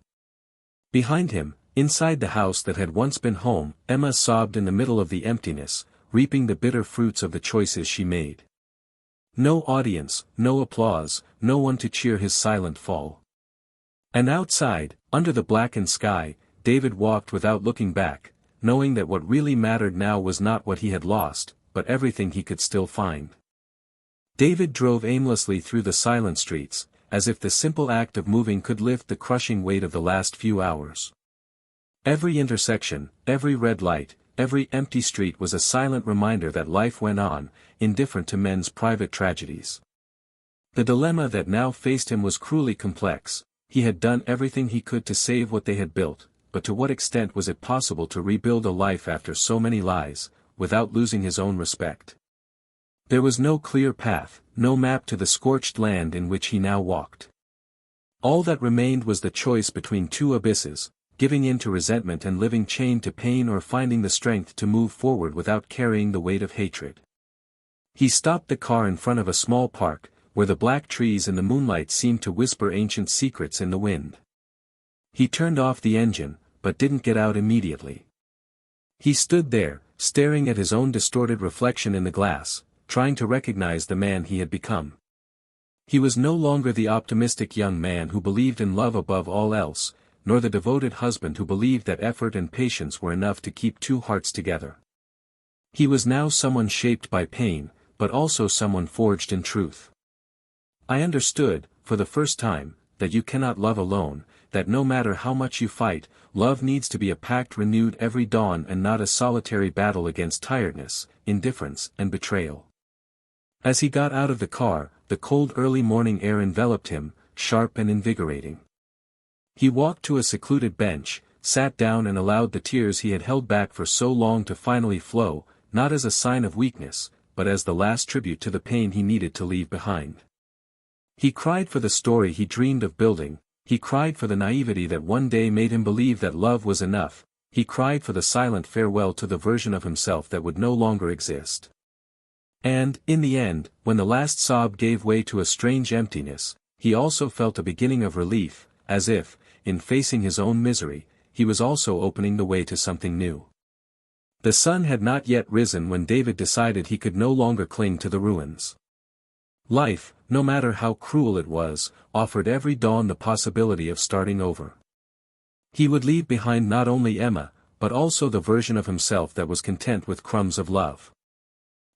Behind him, inside the house that had once been home, Emma sobbed in the middle of the emptiness, reaping the bitter fruits of the choices she made. No audience, no applause, no one to cheer his silent fall. And outside, under the blackened sky, David walked without looking back, knowing that what really mattered now was not what he had lost, but everything he could still find. David drove aimlessly through the silent streets, as if the simple act of moving could lift the crushing weight of the last few hours. Every intersection, every red light, every empty street was a silent reminder that life went on, indifferent to men's private tragedies. The dilemma that now faced him was cruelly complex. He had done everything he could to save what they had built, but to what extent was it possible to rebuild a life after so many lies, without losing his own respect? There was no clear path, no map to the scorched land in which he now walked. All that remained was the choice between two abysses, giving in to resentment and living chained to pain or finding the strength to move forward without carrying the weight of hatred. He stopped the car in front of a small park, where the black trees in the moonlight seemed to whisper ancient secrets in the wind. He turned off the engine, but didn't get out immediately. He stood there, staring at his own distorted reflection in the glass, trying to recognize the man he had become. He was no longer the optimistic young man who believed in love above all else, nor the devoted husband who believed that effort and patience were enough to keep two hearts together. He was now someone shaped by pain, but also someone forged in truth. I understood, for the first time, that you cannot love alone, that no matter how much you fight, love needs to be a pact renewed every dawn and not a solitary battle against tiredness, indifference, and betrayal. As he got out of the car, the cold early morning air enveloped him, sharp and invigorating. He walked to a secluded bench, sat down and allowed the tears he had held back for so long to finally flow, not as a sign of weakness, but as the last tribute to the pain he needed to leave behind. He cried for the story he dreamed of building, he cried for the naivety that one day made him believe that love was enough, he cried for the silent farewell to the version of himself that would no longer exist. And, in the end, when the last sob gave way to a strange emptiness, he also felt a beginning of relief, as if, in facing his own misery, he was also opening the way to something new. The sun had not yet risen when David decided he could no longer cling to the ruins. Life, no matter how cruel it was, offered every dawn the possibility of starting over. He would leave behind not only Emma, but also the version of himself that was content with crumbs of love.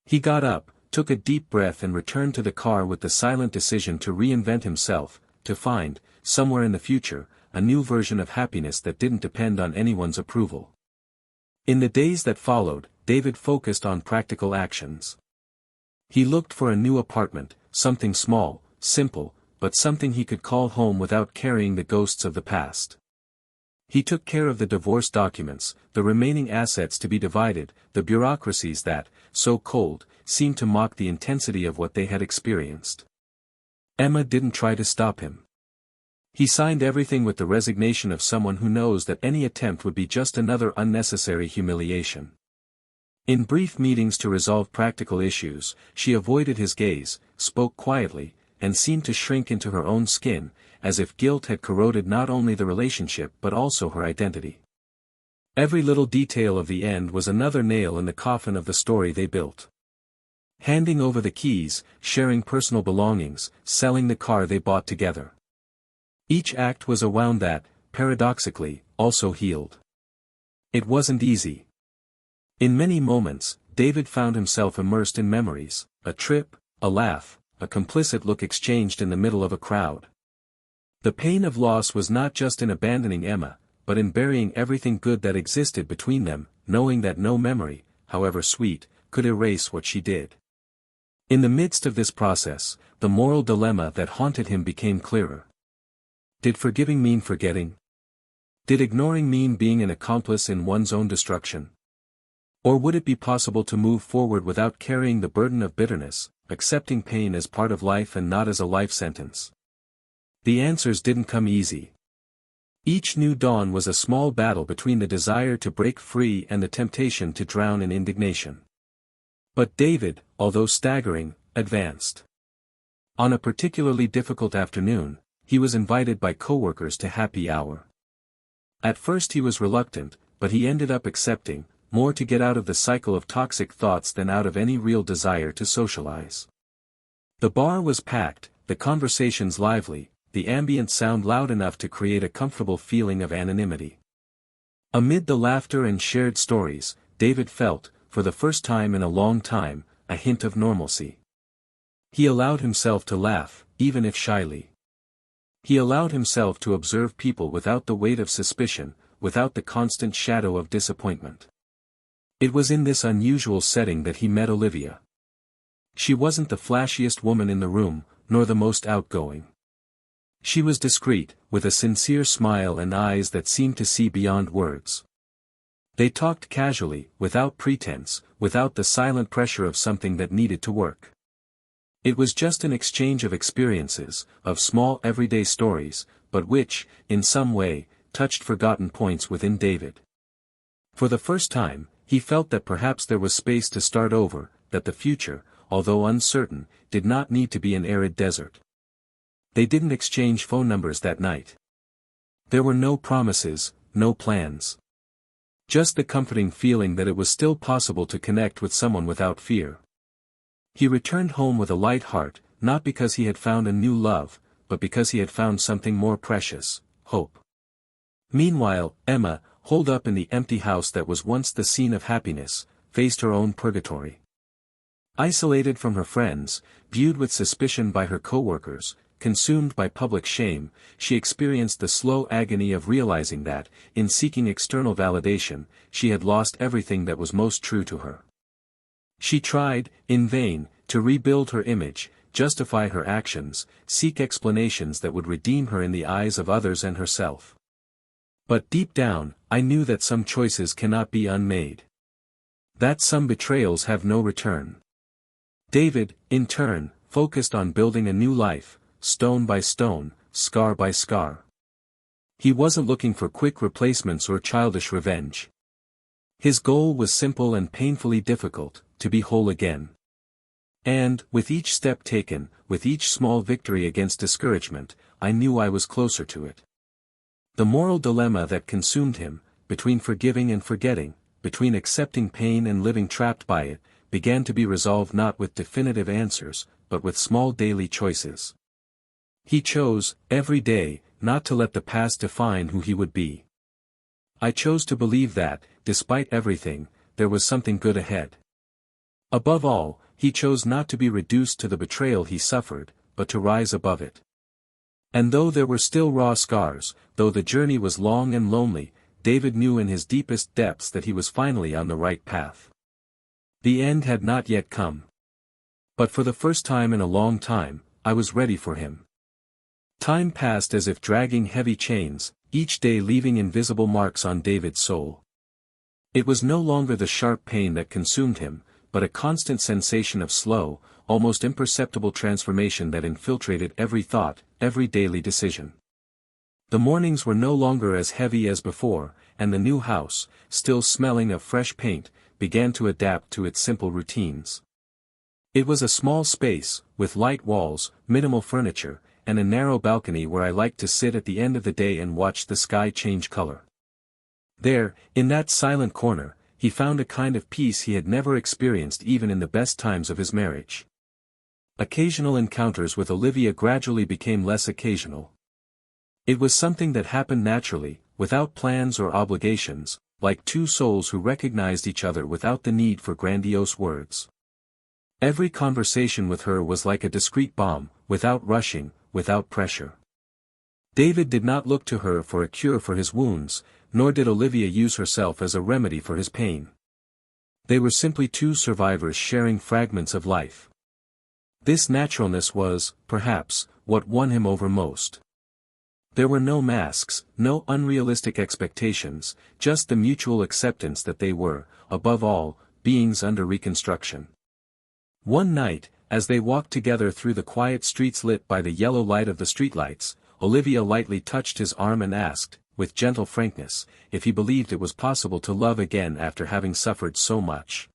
He got up, took a deep breath and returned to the car with the silent decision to reinvent himself, to find, somewhere in the future, a new version of happiness that didn't depend on anyone's approval. In the days that followed, David focused on practical actions. He looked for a new apartment, something small, simple, but something he could call home without carrying the ghosts of the past. He took care of the divorce documents, the remaining assets to be divided, the bureaucracies that, so cold, seemed to mock the intensity of what they had experienced. Emma didn't try to stop him. He signed everything with the resignation of someone who knows that any attempt would be just another unnecessary humiliation. In brief meetings to resolve practical issues, she avoided his gaze, spoke quietly, and seemed to shrink into her own skin, as if guilt had corroded not only the relationship but also her identity. Every little detail of the end was another nail in the coffin of the story they built. Handing over the keys, sharing personal belongings, selling the car they bought together. Each act was a wound that, paradoxically, also healed. It wasn't easy. In many moments, David found himself immersed in memories, a trip, a laugh, a complicit look exchanged in the middle of a crowd. The pain of loss was not just in abandoning Emma, but in burying everything good that existed between them, knowing that no memory, however sweet, could erase what she did. In the midst of this process, the moral dilemma that haunted him became clearer. Did forgiving mean forgetting? Did ignoring mean being an accomplice in one's own destruction? Or would it be possible to move forward without carrying the burden of bitterness, accepting pain as part of life and not as a life sentence? The answers didn't come easy. Each new dawn was a small battle between the desire to break free and the temptation to drown in indignation. But David, although staggering, advanced. On a particularly difficult afternoon, he was invited by coworkers to happy hour. At first he was reluctant, but he ended up accepting, more to get out of the cycle of toxic thoughts than out of any real desire to socialize. The bar was packed, the conversations lively, the ambient sound loud enough to create a comfortable feeling of anonymity. Amid the laughter and shared stories, David felt, for the first time in a long time, a hint of normalcy. He allowed himself to laugh, even if shyly. He allowed himself to observe people without the weight of suspicion, without the constant shadow of disappointment. It was in this unusual setting that he met Olivia. She wasn't the flashiest woman in the room, nor the most outgoing. She was discreet, with a sincere smile and eyes that seemed to see beyond words. They talked casually, without pretense, without the silent pressure of something that needed to work. It was just an exchange of experiences, of small everyday stories, but which, in some way, touched forgotten points within David. For the first time, he felt that perhaps there was space to start over, that the future, although uncertain, did not need to be an arid desert. They didn't exchange phone numbers that night. There were no promises, no plans. Just the comforting feeling that it was still possible to connect with someone without fear. He returned home with a light heart, not because he had found a new love, but because he had found something more precious, hope. Meanwhile, Emma, holed up in the empty house that was once the scene of happiness, faced her own purgatory. Isolated from her friends, viewed with suspicion by her co-workers, consumed by public shame, she experienced the slow agony of realizing that, in seeking external validation, she had lost everything that was most true to her. She tried, in vain, to rebuild her image, justify her actions, seek explanations that would redeem her in the eyes of others and herself. But deep down, I knew that some choices cannot be unmade. That some betrayals have no return. David, in turn, focused on building a new life, stone by stone, scar by scar. He wasn't looking for quick replacements or childish revenge. His goal was simple and painfully difficult, to be whole again. And, with each step taken, with each small victory against discouragement, I knew I was closer to it. The moral dilemma that consumed him, between forgiving and forgetting, between accepting pain and living trapped by it, began to be resolved not with definitive answers, but with small daily choices. He chose, every day, not to let the past define who he would be. I chose to believe that, despite everything, there was something good ahead. Above all, he chose not to be reduced to the betrayal he suffered, but to rise above it. And though there were still raw scars, though the journey was long and lonely, David knew in his deepest depths that he was finally on the right path. The end had not yet come. But for the first time in a long time, I was ready for him. Time passed as if dragging heavy chains, each day leaving invisible marks on David's soul. It was no longer the sharp pain that consumed him, but a constant sensation of slow, almost imperceptible transformation that infiltrated every thought, every daily decision. The mornings were no longer as heavy as before, and the new house, still smelling of fresh paint, began to adapt to its simple routines. It was a small space, with light walls, minimal furniture, and a narrow balcony where I liked to sit at the end of the day and watch the sky change color. There, in that silent corner, he found a kind of peace he had never experienced even in the best times of his marriage. Occasional encounters with Olivia gradually became less occasional. It was something that happened naturally, without plans or obligations, like two souls who recognized each other without the need for grandiose words. Every conversation with her was like a discreet balm, without rushing, without pressure. David did not look to her for a cure for his wounds, nor did Olivia use herself as a remedy for his pain. They were simply two survivors sharing fragments of life. This naturalness was, perhaps, what won him over most. There were no masks, no unrealistic expectations, just the mutual acceptance that they were, above all, beings under reconstruction. One night, as they walked together through the quiet streets lit by the yellow light of the streetlights, Olivia lightly touched his arm and asked, with gentle frankness, if he believed it was possible to love again after having suffered so much.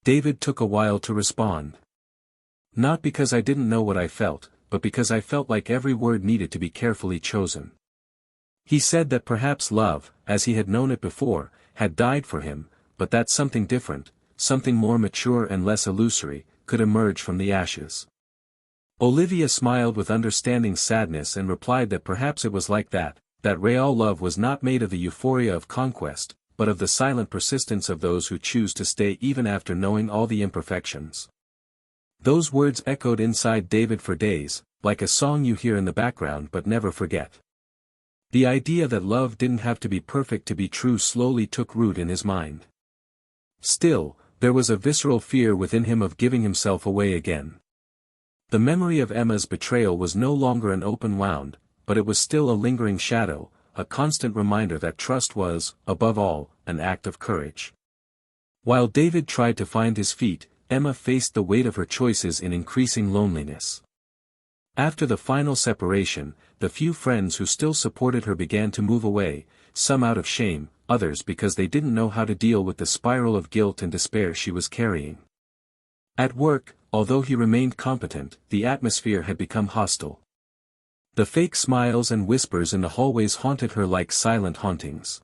David took a while to respond. Not because I didn't know what I felt, but because I felt like every word needed to be carefully chosen. He said that perhaps love, as he had known it before, had died for him, but that something different, something more mature and less illusory, could emerge from the ashes. Olivia smiled with understanding sadness and replied that perhaps it was like that real love was not made of the euphoria of conquest, but of the silent persistence of those who choose to stay even after knowing all the imperfections. Those words echoed inside David for days, like a song you hear in the background but never forget. The idea that love didn't have to be perfect to be true slowly took root in his mind. Still, there was a visceral fear within him of giving himself away again. The memory of Emma's betrayal was no longer an open wound, but it was still a lingering shadow, a constant reminder that trust was, above all, an act of courage. While David tried to find his feet, Emma faced the weight of her choices in increasing loneliness. After the final separation, the few friends who still supported her began to move away, some out of shame, others because they didn't know how to deal with the spiral of guilt and despair she was carrying. At work, although he remained competent, the atmosphere had become hostile. The fake smiles and whispers in the hallways haunted her like silent hauntings.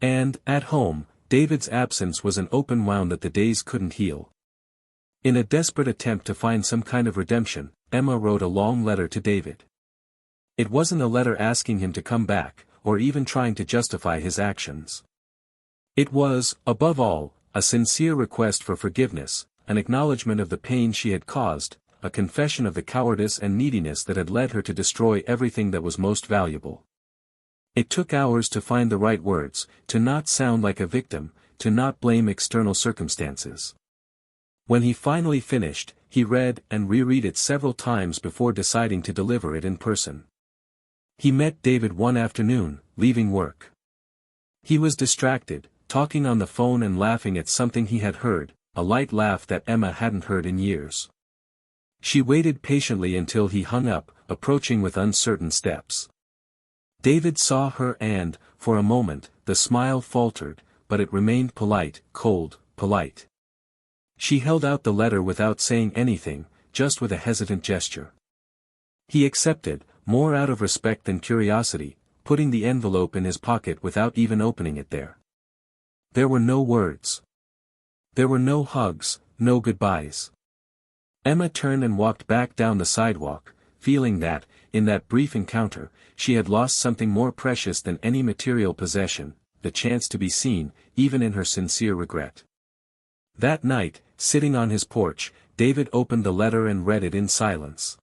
And, at home, David's absence was an open wound that the days couldn't heal. In a desperate attempt to find some kind of redemption, Emma wrote a long letter to David. It wasn't a letter asking him to come back, or even trying to justify his actions. It was, above all, a sincere request for forgiveness, an acknowledgement of the pain she had caused, a confession of the cowardice and neediness that had led her to destroy everything that was most valuable. It took hours to find the right words, to not sound like a victim, to not blame external circumstances. When he finally finished, he read and reread it several times before deciding to deliver it in person. He met David one afternoon, leaving work. He was distracted, talking on the phone and laughing at something he had heard, a light laugh that Emma hadn't heard in years. She waited patiently until he hung up, approaching with uncertain steps. David saw her and, for a moment, the smile faltered, but it remained polite, cold, polite. She held out the letter without saying anything, just with a hesitant gesture. He accepted, more out of respect than curiosity, putting the envelope in his pocket without even opening it there. There were no words. There were no hugs, no goodbyes. Emma turned and walked back down the sidewalk, feeling that, in that brief encounter, she had lost something more precious than any material possession, the chance to be seen, even in her sincere regret. That night, sitting on his porch, David opened the letter and read it in silence.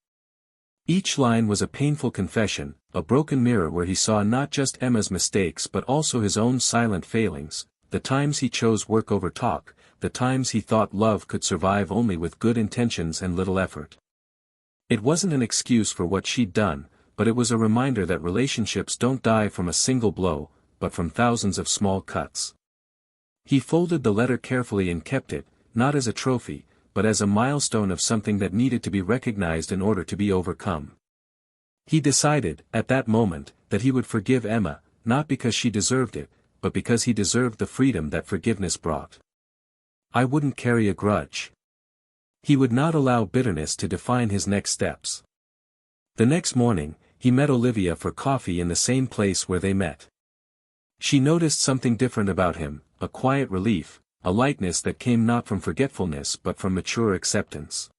Each line was a painful confession, a broken mirror where he saw not just Emma's mistakes but also his own silent failings, the times he chose work over talk, the times he thought love could survive only with good intentions and little effort. It wasn't an excuse for what she'd done, but it was a reminder that relationships don't die from a single blow, but from thousands of small cuts. He folded the letter carefully and kept it, not as a trophy, but as a milestone of something that needed to be recognized in order to be overcome. He decided, at that moment, that he would forgive Emma, not because she deserved it, but because he deserved the freedom that forgiveness brought. I wouldn't carry a grudge. He would not allow bitterness to define his next steps. The next morning, he met Olivia for coffee in the same place where they met. She noticed something different about him, a quiet relief, a lightness that came not from forgetfulness but from mature acceptance.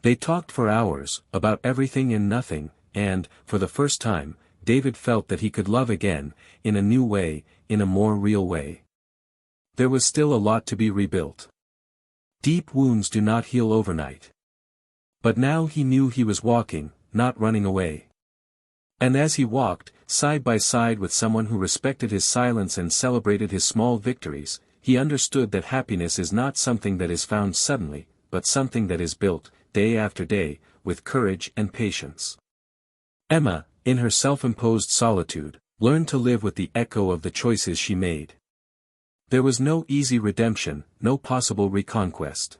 They talked for hours, about everything and nothing, and, for the first time, David felt that he could love again, in a new way, in a more real way. There was still a lot to be rebuilt. Deep wounds do not heal overnight. But now he knew he was walking, not running away. And as he walked, side by side with someone who respected his silence and celebrated his small victories, he understood that happiness is not something that is found suddenly, but something that is built, day after day, with courage and patience. Emma, in her self-imposed solitude, learned to live with the echo of the choices she made. There was no easy redemption, no possible reconquest.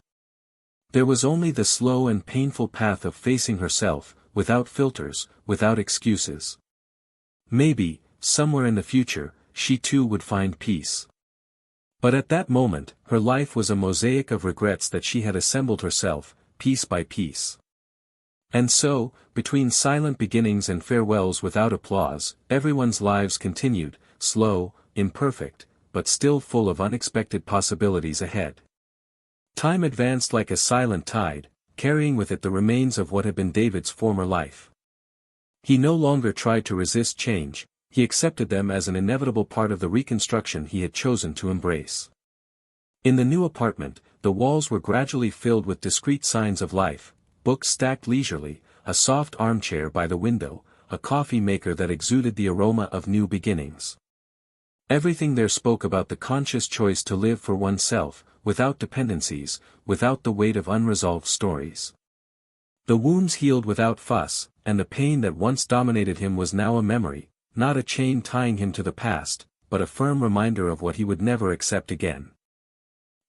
There was only the slow and painful path of facing herself, without filters, without excuses. Maybe, somewhere in the future, she too would find peace. But at that moment, her life was a mosaic of regrets that she had assembled herself, piece by piece. And so, between silent beginnings and farewells without applause, everyone's lives continued, slow, imperfect, but still full of unexpected possibilities ahead. Time advanced like a silent tide, carrying with it the remains of what had been David's former life. He no longer tried to resist change, he accepted them as an inevitable part of the reconstruction he had chosen to embrace. In the new apartment, the walls were gradually filled with discreet signs of life, books stacked leisurely, a soft armchair by the window, a coffee maker that exuded the aroma of new beginnings. Everything there spoke about the conscious choice to live for oneself, without dependencies, without the weight of unresolved stories. The wounds healed without fuss, and the pain that once dominated him was now a memory, not a chain tying him to the past, but a firm reminder of what he would never accept again.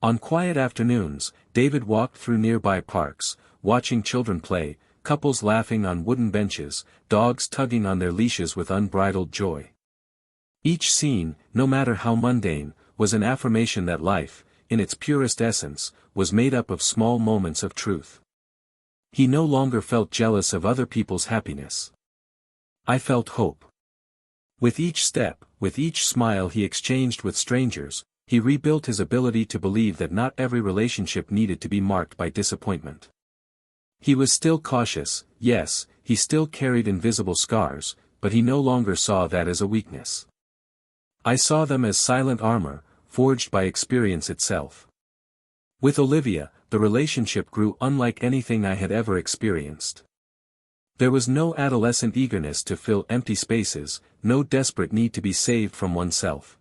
On quiet afternoons, David walked through nearby parks, watching children play, couples laughing on wooden benches, dogs tugging on their leashes with unbridled joy. Each scene, no matter how mundane, was an affirmation that life, in its purest essence, was made up of small moments of truth. He no longer felt jealous of other people's happiness. I felt hope. With each step, with each smile he exchanged with strangers, he rebuilt his ability to believe that not every relationship needed to be marked by disappointment. He was still cautious, yes, he still carried invisible scars, but he no longer saw that as a weakness. I saw them as silent armor, forged by experience itself. With Olivia, the relationship grew unlike anything I had ever experienced. There was no adolescent eagerness to fill empty spaces, no desperate need to be saved from oneself.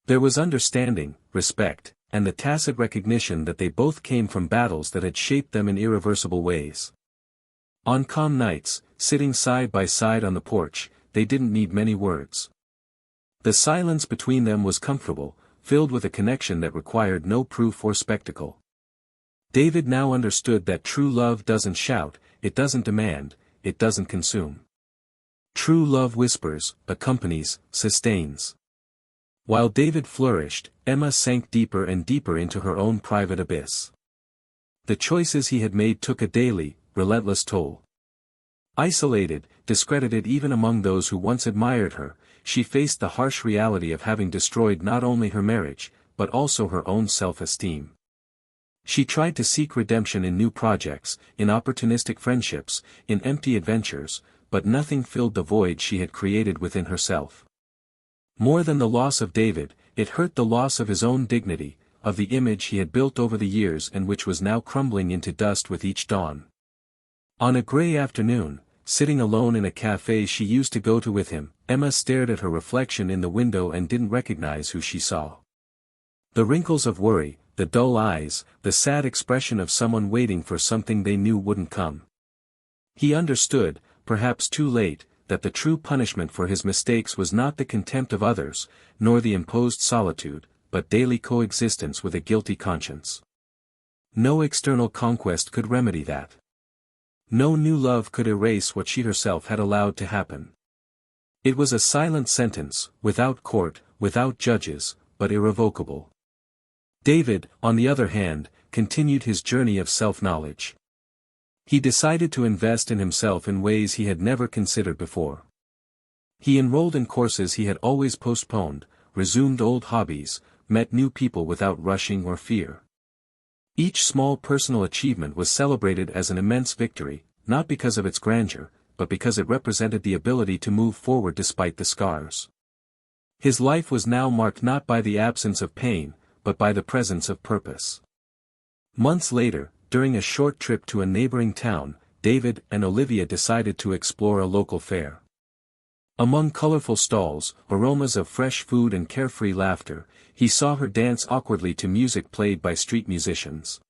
There was understanding, respect, and the tacit recognition that they both came from battles that had shaped them in irreversible ways. On calm nights, sitting side by side on the porch, they didn't need many words. The silence between them was comfortable, filled with a connection that required no proof or spectacle. David now understood that true love doesn't shout, it doesn't demand, it doesn't consume. True love whispers, accompanies, sustains. While David flourished, Emma sank deeper and deeper into her own private abyss. The choices he had made took a daily, relentless toll. Isolated, discredited even among those who once admired her, she faced the harsh reality of having destroyed not only her marriage, but also her own self-esteem. She tried to seek redemption in new projects, in opportunistic friendships, in empty adventures, but nothing filled the void she had created within herself. More than the loss of David, it hurt the loss of his own dignity, of the image he had built over the years and which was now crumbling into dust with each dawn. On a gray afternoon, sitting alone in a cafe she used to go to with him, Emma stared at her reflection in the window and didn't recognize who she saw. The wrinkles of worry, the dull eyes, the sad expression of someone waiting for something they knew wouldn't come. He understood, perhaps too late, that the true punishment for his mistakes was not the contempt of others, nor the imposed solitude, but daily coexistence with a guilty conscience. No external conquest could remedy that. No new love could erase what she herself had allowed to happen. It was a silent sentence, without court, without judges, but irrevocable. David, on the other hand, continued his journey of self-knowledge. He decided to invest in himself in ways he had never considered before. He enrolled in courses he had always postponed, resumed old hobbies, met new people without rushing or fear. Each small personal achievement was celebrated as an immense victory, not because of its grandeur, but because it represented the ability to move forward despite the scars. His life was now marked not by the absence of pain, but by the presence of purpose. Months later, during a short trip to a neighboring town, David and Olivia decided to explore a local fair. Among colorful stalls, aromas of fresh food and carefree laughter, he saw her dance awkwardly to music played by street musicians.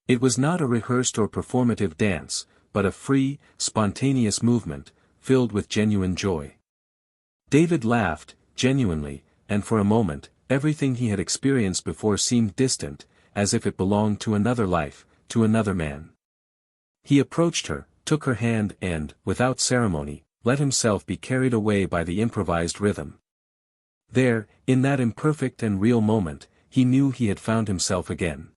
It was not a rehearsed or performative dance, but a free, spontaneous movement, filled with genuine joy. David laughed, genuinely, and for a moment, everything he had experienced before seemed distant, as if it belonged to another life, to another man. He approached her, took her hand and, without ceremony, let himself be carried away by the improvised rhythm. There, in that imperfect and real moment, he knew he had found himself again.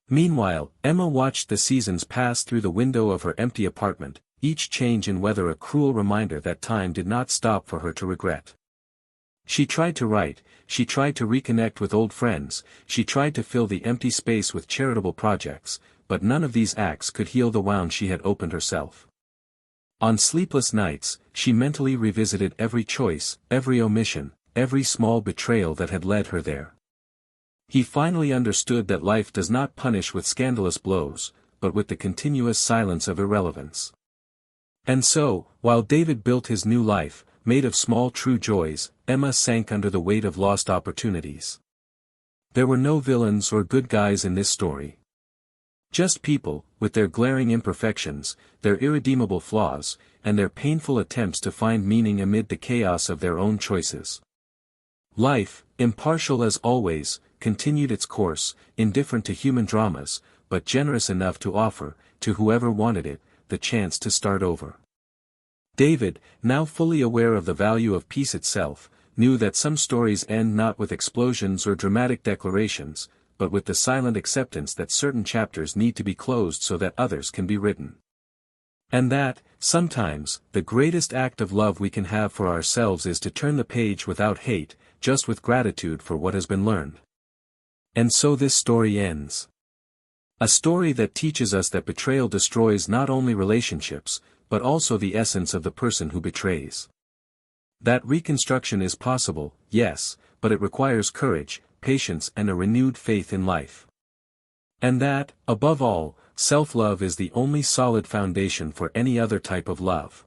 Meanwhile, Emma watched the seasons pass through the window of her empty apartment, each change in weather a cruel reminder that time did not stop for her to regret. She tried to write, she tried to reconnect with old friends, she tried to fill the empty space with charitable projects, but none of these acts could heal the wound she had opened herself. On sleepless nights, she mentally revisited every choice, every omission, every small betrayal that had led her there. He finally understood that life does not punish with scandalous blows, but with the continuous silence of irrelevance. And so, while David built his new life, made of small true joys, Emma sank under the weight of lost opportunities. There were no villains or good guys in this story. Just people, with their glaring imperfections, their irredeemable flaws, and their painful attempts to find meaning amid the chaos of their own choices. Life, impartial as always, continued its course, indifferent to human dramas, but generous enough to offer, to whoever wanted it, the chance to start over. David, now fully aware of the value of peace itself, knew that some stories end not with explosions or dramatic declarations, but with the silent acceptance that certain chapters need to be closed so that others can be written. And that, sometimes, the greatest act of love we can have for ourselves is to turn the page without hate, just with gratitude for what has been learned. And so this story ends. A story that teaches us that betrayal destroys not only relationships, but also the essence of the person who betrays. That reconstruction is possible, yes, but it requires courage, patience and a renewed faith in life. And that, above all, self-love is the only solid foundation for any other type of love.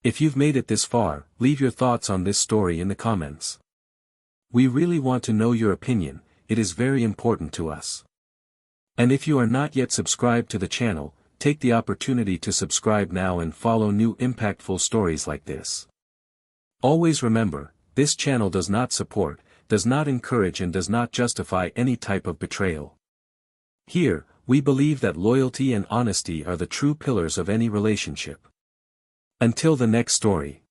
If you've made it this far, leave your thoughts on this story in the comments. We really want to know your opinion, it is very important to us. And if you are not yet subscribed to the channel, take the opportunity to subscribe now and follow new impactful stories like this. Always remember, this channel does not support, does not encourage and does not justify any type of betrayal. Here, we believe that loyalty and honesty are the true pillars of any relationship. Until the next story.